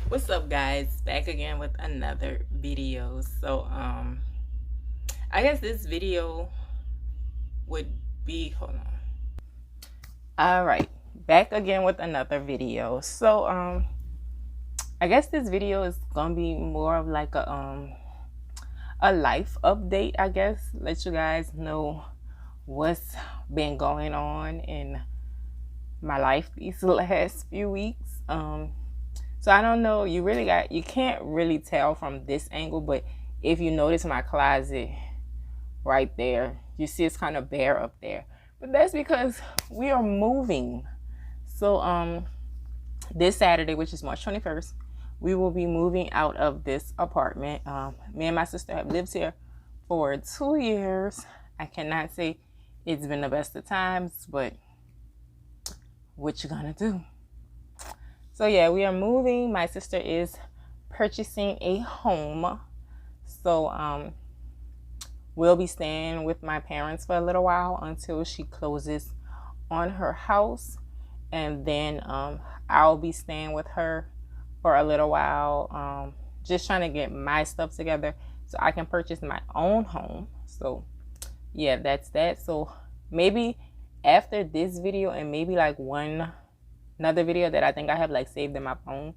What's up, guys? Back again with another video. I guess this video would be, hold on. All right, back again with another video. I guess this video is gonna be more of like a life update. I guess let you guys know what's been going on in my life these last few weeks. So I don't know, you can't really tell from this angle, but if you notice my closet right there, you see it's kind of bare up there. But that's because we are moving. So this Saturday, which is March 21st, we will be moving out of this apartment. Me and my sister have lived here for 2 years. I cannot say it's been the best of times, but what you gonna do? So yeah, we are moving. My sister is purchasing a home. So we'll be staying with my parents for a little while until she closes on her house. And then I'll be staying with her for a little while. Just trying to get my stuff together so I can purchase my own home. So yeah, that's that. So maybe after this video and maybe like another video that I think I have like saved in my phone,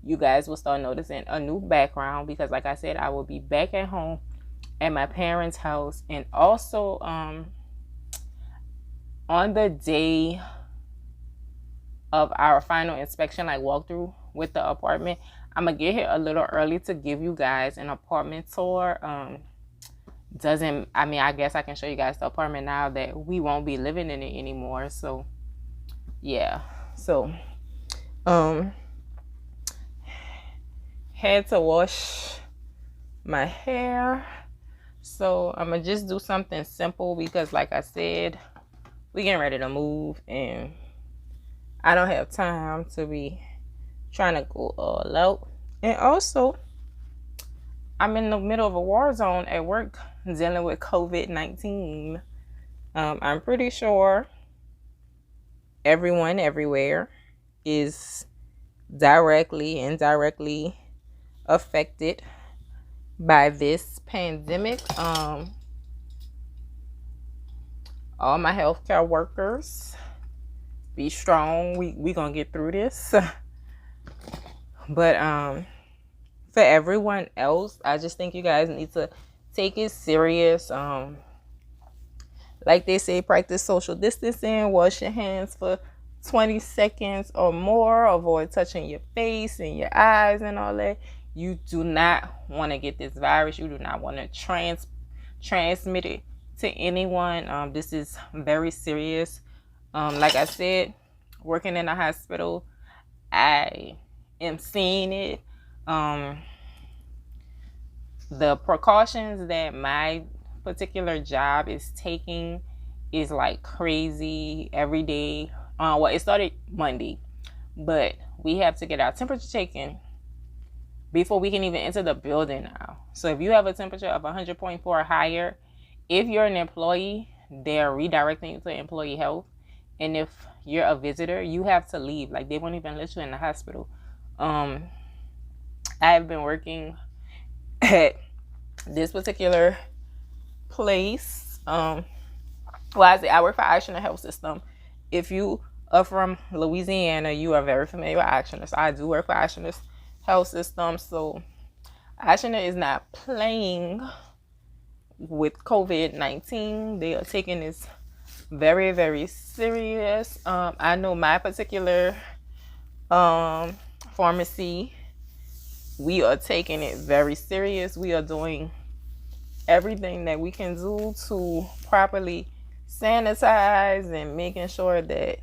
you guys will start noticing a new background, because like I said, I will be back at home at my parents' house. And also on the day of our final inspection, like walkthrough with the apartment, I'm gonna get here a little early to give you guys an apartment tour. I guess I can show you guys the apartment now that we won't be living in it anymore. So yeah. So had to wash my hair. So I'm gonna just do something simple because like I said, we getting ready to move and I don't have time to be trying to go all out. And also, I'm in the middle of a war zone at work dealing with COVID-19. I'm pretty sure everyone everywhere is directly, indirectly affected by this pandemic. All my healthcare workers, be strong. We gonna get through this. But for everyone else, I just think you guys need to take it serious. Like they say, practice social distancing, wash your hands for 20 seconds or more, avoid touching your face and your eyes and all that. You do not want to get this virus. You do not want to transmit it to anyone. This is very serious. Like I said, working in a hospital, I am seeing it. The precautions that my particular job is taking is like crazy every day. Well, it started Monday, but we have to get our temperature taken before we can even enter the building now. So if you have a temperature of 100.4 or higher, if you're an employee, they're redirecting you to employee health. And if you're a visitor, you have to leave. Like they won't even let you in the hospital. I've been working at this particular place. I work for Action Health System. If you are from Louisiana, you are very familiar with Action. I do work for Action Health System. So Action is not playing with COVID-19. They are taking this very, very serious. I know my particular pharmacy, we are taking it very serious. We are doing everything that we can do to properly sanitize and making sure that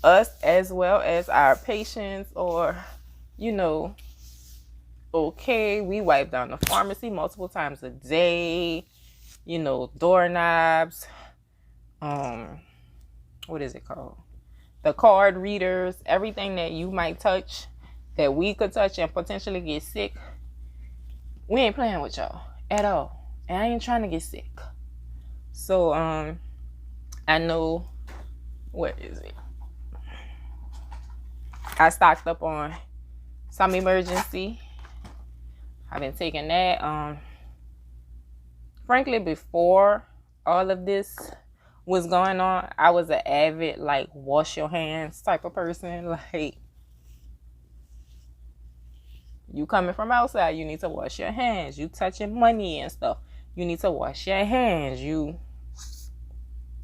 us as well as our patients are, okay. We wipe down the pharmacy multiple times a day, doorknobs, what is it called? The card readers, everything that you might touch, that we could touch and potentially get sick. We ain't playing with y'all at all. And I ain't trying to get sick. So, I know, where is it? I stocked up on some emergency. I've been taking that. Frankly, before all of this was going on, I was an avid like wash your hands type of person. Like, you coming from outside, you need to wash your hands. You touching money and stuff, you need to wash your hands. You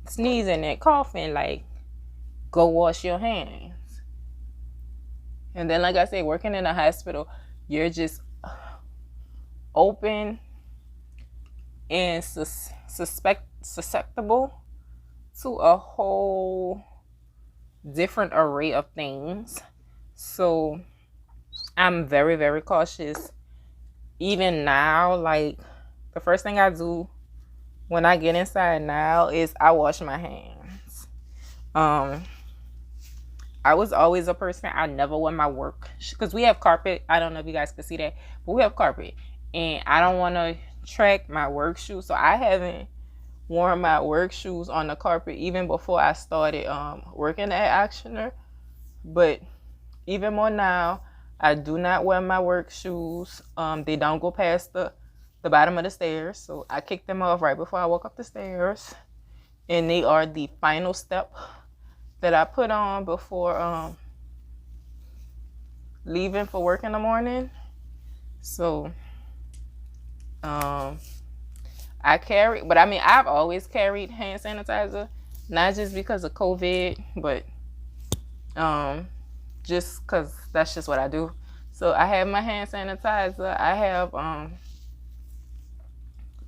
sneezing and coughing, like, go wash your hands. And then, like I say, working in a hospital, you're just open and susceptible to a whole different array of things. So I'm very, very cautious. Even now, like, the first thing I do when I get inside now is I wash my hands. I was always a person, I never wear my work, because we have carpet. I don't know if you guys can see that, but we have carpet. And I don't want to track my work shoes. So I haven't worn my work shoes on the carpet even before I started working at Actioner. But even more now, I do not wear my work shoes. They don't go past the bottom of the stairs. So I kick them off right before I walk up the stairs. And they are the final step that I put on before leaving for work in the morning. So I carry, but I mean, I've always carried hand sanitizer, not just because of COVID, but just because that's just what I do. So I have my hand sanitizer. I have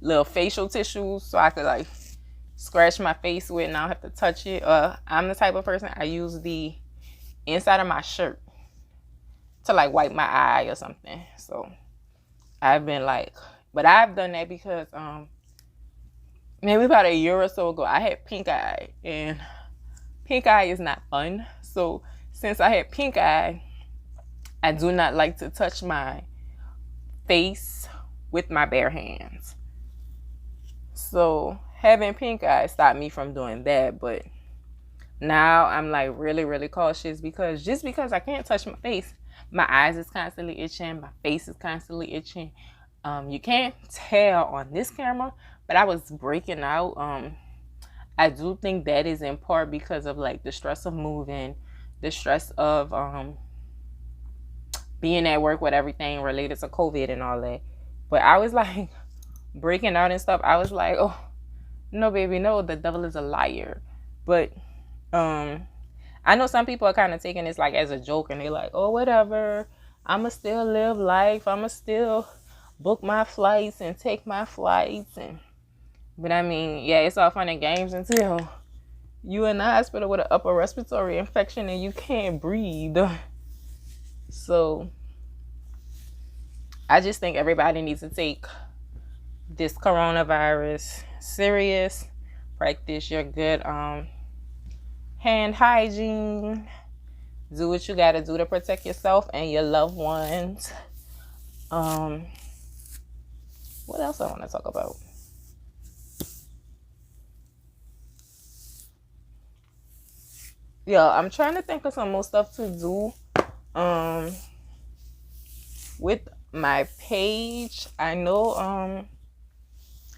little facial tissues so I could like scratch my face with and I don't have to touch it. I'm the type of person, I use the inside of my shirt to like wipe my eye or something. So I've been like, but I've done that because maybe about a year or so ago I had pink eye, and pink eye is not fun. So since I had pink eye, I do not like to touch my face with my bare hands. So having pink eye stopped me from doing that. But now I'm like really, really cautious, because just because I can't touch my face, my eyes is constantly itching, my face is constantly itching. You can't tell on this camera, but I was breaking out. I do think that is in part because of like the stress of moving, the stress of being at work with everything related to COVID and all that. But I was like breaking out and stuff. I was like, oh no, baby, no, the devil is a liar. But I know some people are kind of taking this like as a joke, and they're like, oh, whatever, I'ma still live life, I'ma still book my flights and take my flights. But I mean, yeah, it's all fun and games until you in the hospital with an upper respiratory infection and you can't breathe. So I just think everybody needs to take this coronavirus serious. Practice your good hand hygiene. Do what you gotta do to protect yourself and your loved ones. What else I want to talk about? Yeah, I'm trying to think of some more stuff to do with my page. I know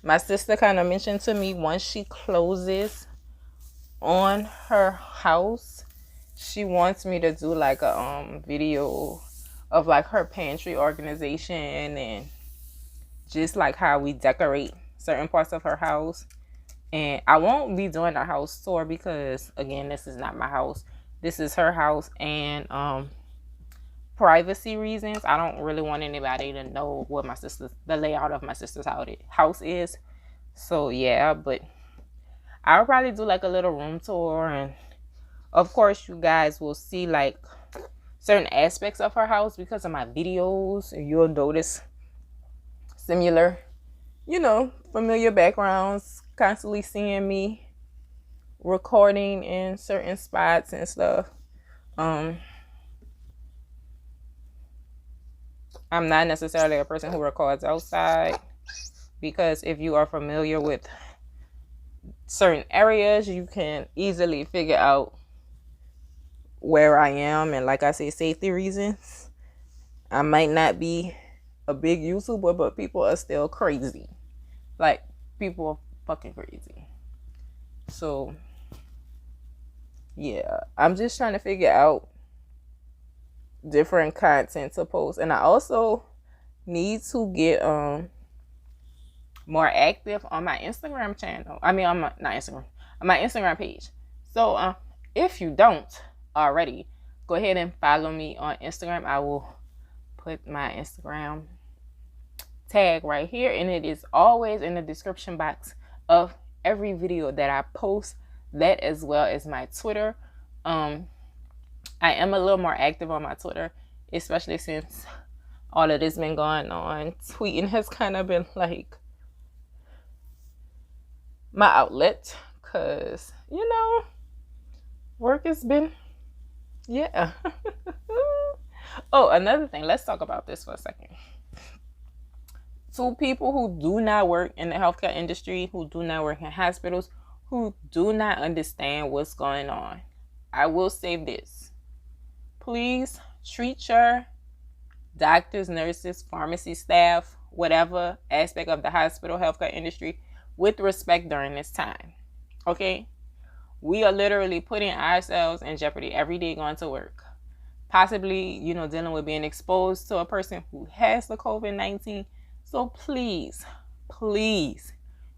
my sister kind of mentioned to me, once she closes on her house, she wants me to do like a video of like her pantry organization and just like how we decorate certain parts of her house. And I won't be doing a house tour because, again, this is not my house. This is her house, and privacy reasons, I don't really want anybody to know what the layout of my sister's house is. So yeah, but I'll probably do like a little room tour, and of course you guys will see like certain aspects of her house because of my videos, and you'll notice similar, familiar backgrounds, constantly seeing me recording in certain spots and stuff. I'm not necessarily a person who records outside, because if you are familiar with certain areas, you can easily figure out where I am, and like I say, safety reasons, I might not be a big YouTuber, but people are still crazy. Like, people are fucking crazy. So, yeah, I'm just trying to figure out different content to post. And I also need to get more active on my Instagram channel. I mean, on my, not Instagram, on my Instagram page. So, if you don't already, go ahead and follow me on Instagram. I will put my Instagram tag right here, and it is always in the description box of every video that I post. That, as well as my Twitter. I am a little more active on my Twitter, especially since all of this been going on. Tweeting has kind of been like my outlet, because, you know, work has been, yeah. Oh, another thing, let's talk about this for a second. To people who do not work in the healthcare industry, who do not work in hospitals, who do not understand what's going on, I will say this. Please treat your doctors, nurses, pharmacy staff, whatever aspect of the hospital healthcare industry with respect during this time. Okay? We are literally putting ourselves in jeopardy every day going to work. Possibly, you know, dealing with being exposed to a person who has the COVID-19. So please, please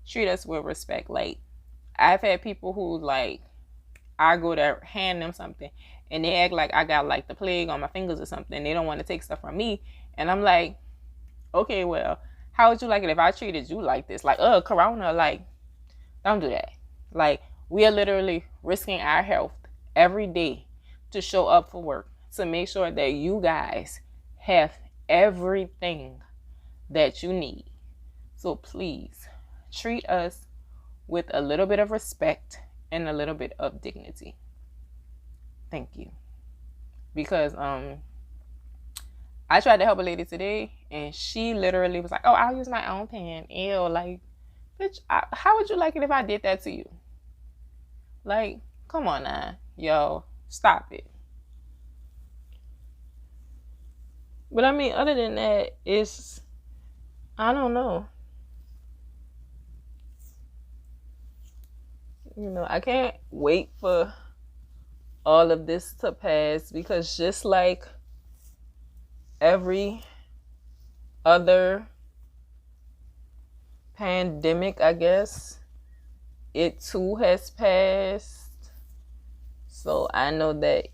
treat us with respect. Like, I've had people who, like, I go to hand them something and they act like I got like the plague on my fingers or something. They don't want to take stuff from me. And I'm like, okay, well, how would you like it if I treated you like this? Like, corona, like, don't do that. Like, we are literally risking our health every day to show up for work, to make sure that you guys have everything that you need. So please treat us with a little bit of respect and a little bit of dignity. Thank you. Because I tried to help a lady today, and she literally was like, oh, I'll use my own pen. Ew, like, bitch, how would you like it if I did that to you? Like, come on now. Yo, stop it. But I mean, other than that, it's, I don't know. You know, I can't wait for all of this to pass, because just like every other pandemic, I guess, it too has passed. So I know that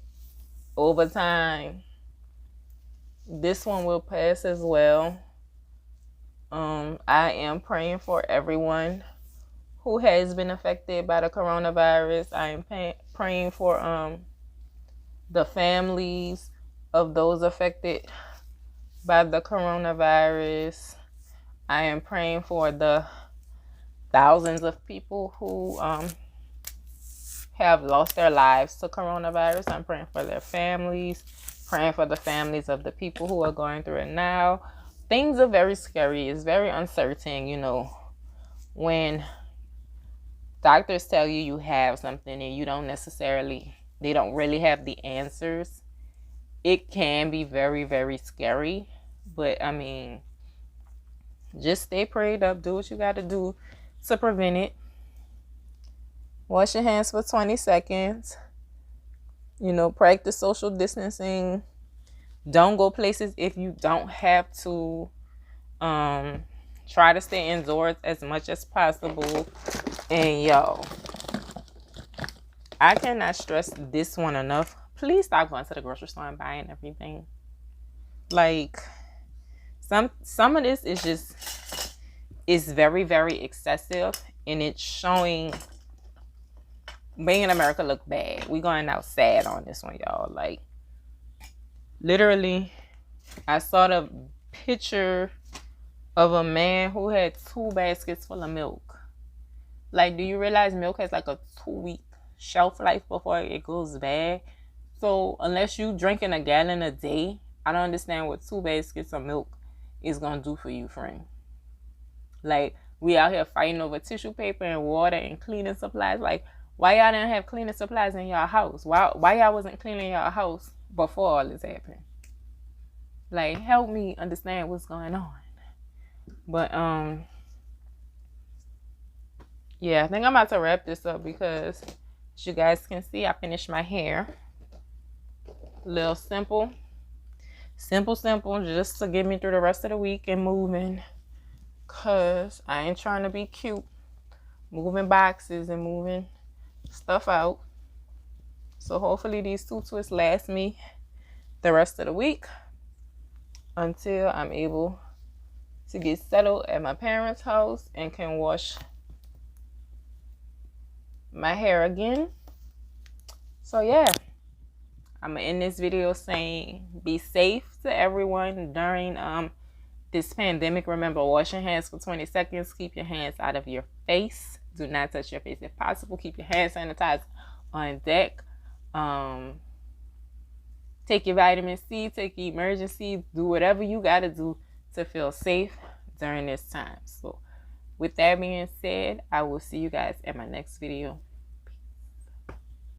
over time, this one will pass as well. I am praying for everyone who has been affected by the coronavirus. I am praying for the families of those affected by the coronavirus. I am praying for the thousands of people who have lost their lives to coronavirus. I'm praying for their families, praying for the families of the people who are going through it now. Things are very scary. It's very uncertain, you know, when doctors tell you you have something and you don't necessarily, they don't really have the answers. It can be very, very scary. But I mean, just stay prayed up. Do what you got to do to prevent it. Wash your hands for 20 seconds. You know, practice social distancing. Don't go places if you don't have to. Try to stay indoors as much as possible. And yo, I cannot stress this one enough. Please stop going to the grocery store and buying everything. Like, some of this is just, it's very, very excessive, and it's showing making America look bad. We going out sad on this one, y'all. Like, literally, I saw the picture of a man who had 2 baskets full of milk. Like, do you realize milk has like a 2-week shelf life before it goes bad? So unless you drinking a gallon a day, I don't understand what 2 baskets of milk is gonna do for you, friend. Like, we out here fighting over tissue paper and water and cleaning supplies. Like, why y'all didn't have cleaning supplies in y'all house? Why y'all wasn't cleaning y'all house before all this happened? like help me understand what's going on. But yeah, I think I'm about to wrap this up because as you guys can see, I finished my hair. A little simple, just to get me through the rest of the week and moving, cause I ain't trying to be cute moving boxes and moving stuff out. So hopefully these 2 twists last me the rest of the week until I'm able to get settled at my parents' house and can wash my hair again. So yeah, I'm gonna end this video saying be safe to everyone during this pandemic. Remember, wash your hands for 20 seconds. Keep your hands out of your face. Do not touch your face if possible. Keep your hand sanitized on deck. Take your vitamin C, take your emergency, do whatever you gotta do to feel safe during this time. So with that being said, I will see you guys in my next video.